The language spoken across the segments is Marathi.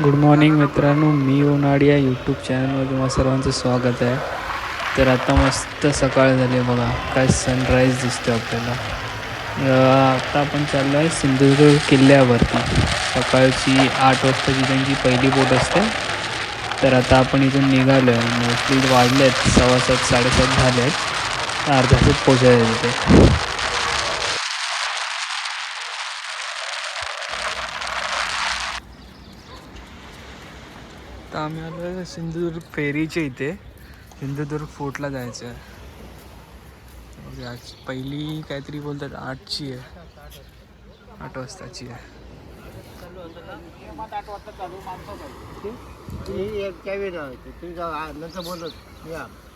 गुड मॉर्निंग मित्रांनो, मी उन्हाळी या यूट्यूब चॅनलवर तुम्हा सर्वांचं स्वागत आहे. तर आता मस्त सकाळ झाली बघा, काय सनराईज दिसतो आपल्याला. आता आपण चाललो आहे सिंधुदुर्ग किल्ल्यावरती. सकाळची 8 वाजताची त्यांची पहिली बोट असते. तर आता आपण इथून निघालो आहे. मोस्टली वाजले आहेत 7:15 7:30 झाले आहेत. अर्ध्या तासात पोचायला तिथे. तर आम्ही आलो आहे सिंधुदुर्ग फेरीच्या इथे. सिंधुदुर्ग फोर्टला जायचं आहे. आज पहिली काहीतरी बोलतात 8ची आहे, 8 वाजताची आहे.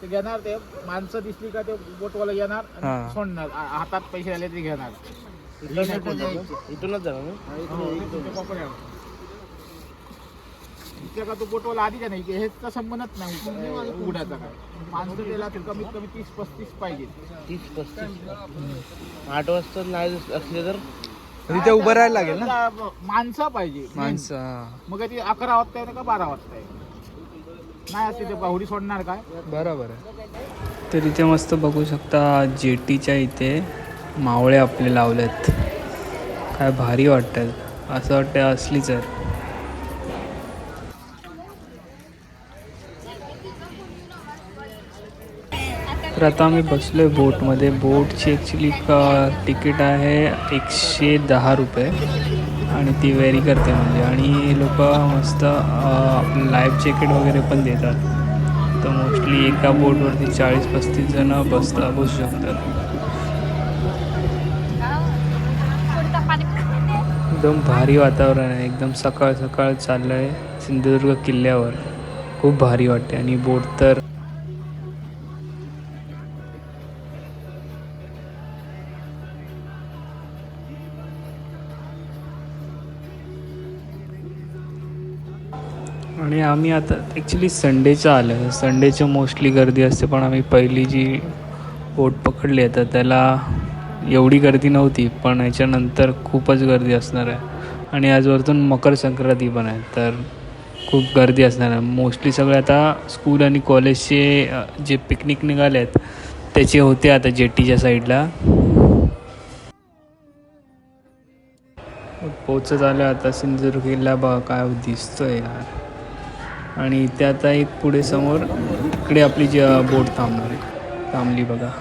ते घेणार, ते माणसं दिसली का ते बोटवाला येणार आणि सोडणार. हातात पैसे आले तरी घेणार. इथूनच जाणार इथे का तो बोटवाला आधी का नाही, हेच संबंधच नाही उघड्याचा. काय माणसं त्याला कमीत कमी 30-35 पाहिजे. 30-35 8 वाजता नाही असले तर तिथे उभं राहायला लागेल ना. माणसं पाहिजे. माणसं मग ती 11 वाजता आहे का 12 वाजता आहे नाही असते ते बाहुडी सोडणार काय. बरोबर आहे. तर इथे मस्त बघू शकता, जेटीच्या इथे मावळे आपले लावलेत. काय भारी वाटतात, असं वाटतं असलीच आहे. तर आता आम्ही बसलो आहे बोटमध्ये. बोटची ॲक्च्युली तिकीट आहे 110 रुपये आणि ती वेरी करते म्हणजे. आणि लोक मस्त आपलं लाईफ जॅकेट वगैरे पण देतात. तर मोस्टली एका बोटवरती 40-35 जण बसू शकतात. एकदम भारी वातावरण आहे. एकदम सकाळ सकाळ चाललं आहे सिंधुदुर्ग किल्ल्यावर. खूप भारी वाटते. आणि बोट तर आणि आम्ही आता ॲक्च्युली संडेचं आलं आहे. संडेचं मोस्टली गर्दी असते, पण आम्ही पहिली जी बोट पकडली आहे तर त्याला एवढी गर्दी नव्हती. पण याच्यानंतर खूपच गर्दी असणार आहे. आणि आज वरतून मकर संक्रांती पण आहे, तर खूप गर्दी असणार आहे. मोस्टली सगळे आता स्कूल आणि कॉलेजचे जे पिकनिक निघाले आहेत त्याचे होते आता जेटीच्या साईडला. पोचत आलं आता सिंधुदुर्ग किल्ला. बघा काय दिसतोय यार. आणि इथे आता एक पुढे समोर इकडे आपली जी बोट थांबली बघा.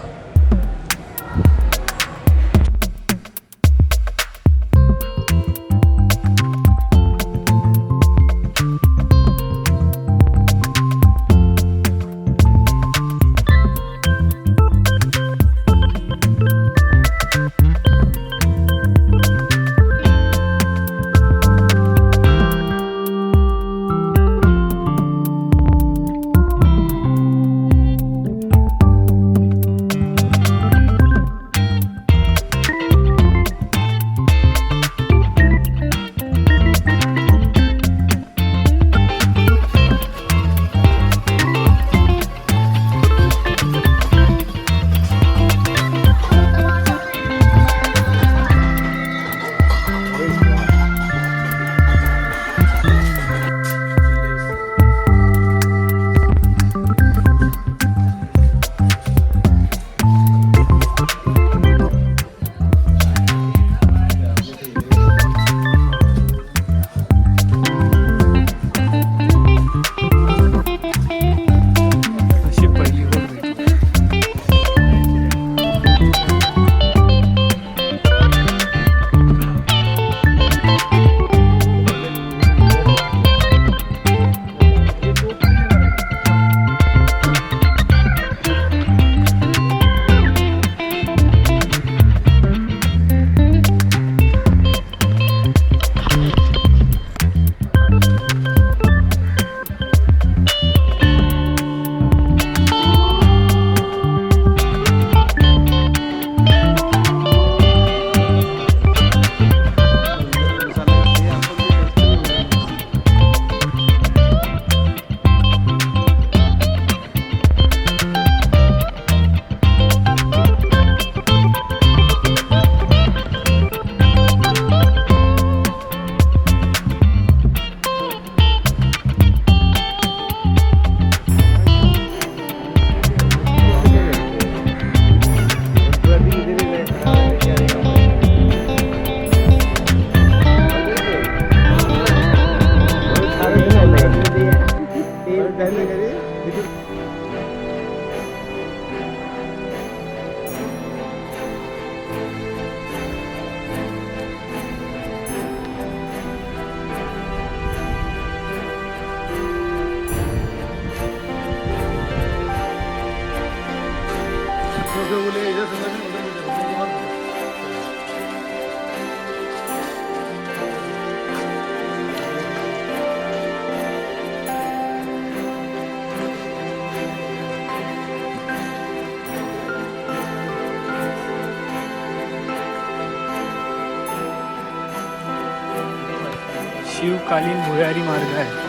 शिवकालीन भुयारी मार्ग आहे.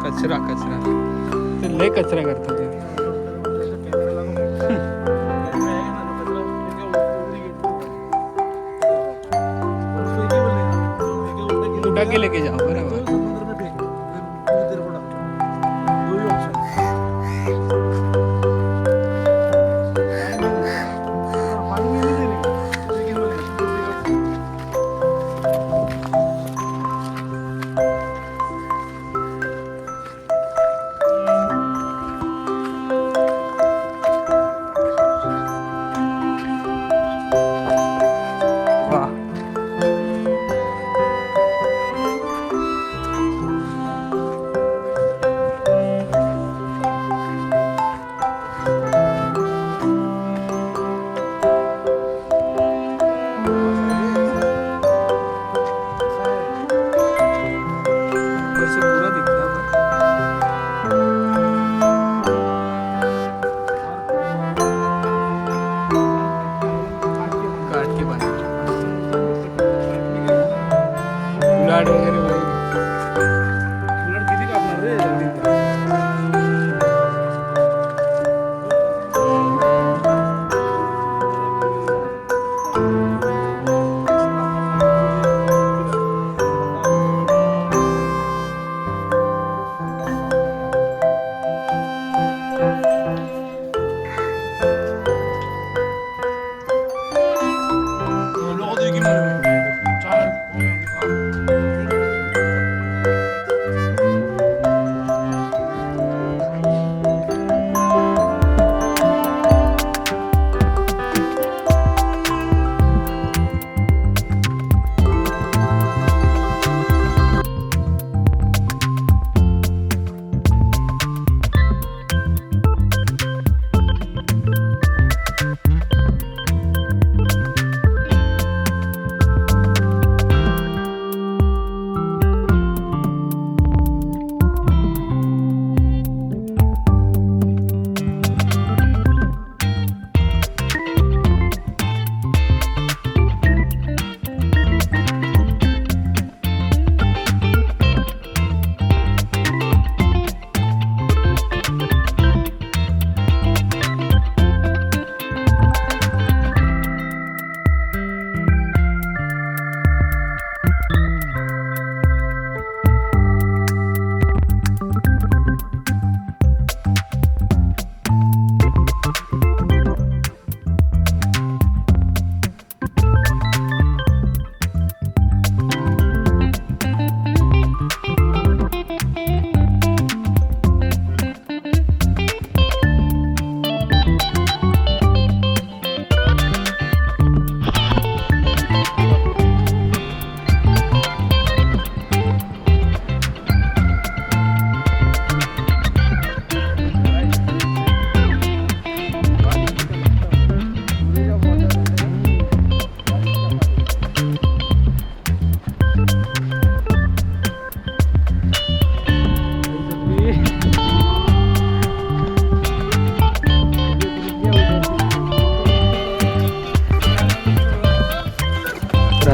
कचरा कचरा ते लय कचरा करतात ते. उठा के लेके जाओ बराबर.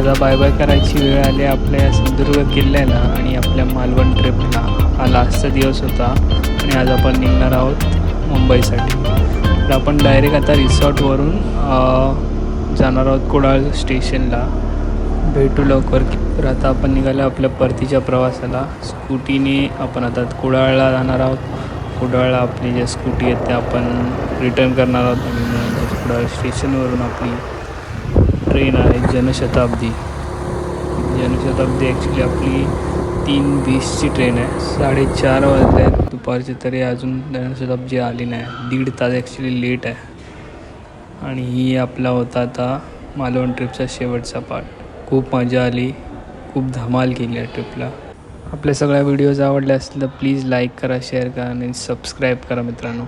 आता बाय बाय करायची वेळ आली आपल्या सिंधुदुर्ग किल्ल्याला आणि आपल्या मालवण ट्रिपला. हा लास्टचा दिवस होता आणि आज आपण निघणार आहोत मुंबईसाठी. तर आपण डायरेक्ट आता रिसॉर्टवरून जाणार आहोत कुडाळ स्टेशनला. भेटू लवकर. तर आता आपण निघालो आपल्या परतीच्या प्रवासाला. स्कूटीने आपण आता कुडाळला जाणार आहोत. कुडाळला आपली ज्या स्कूटी आहेत त्या आपण रिटर्न करणार आहोत आणि कुडाळ स्टेशनवरून आपली ट्रेन आहे जनशताब्दी. जनशताब्दी ॲक्च्युली आपली 3:20ची ट्रेन आहे. 4:30 वाजले आहेत दुपारचे तरी अजून जनशताब्दी आली नाही. 1.5 तास ॲक्च्युली लेट आहे. आणि ही आपला होता आता मालवण ट्रिपचा शेवटचा पार्ट. खूप मजा आली, खूप धमाल केली या ट्रिपला. आपल्या सगळ्या व्हिडिओज आवडले असतील तर प्लीज लाईक करा, शेअर करा आणि सबस्क्राईब करा मित्रांनो.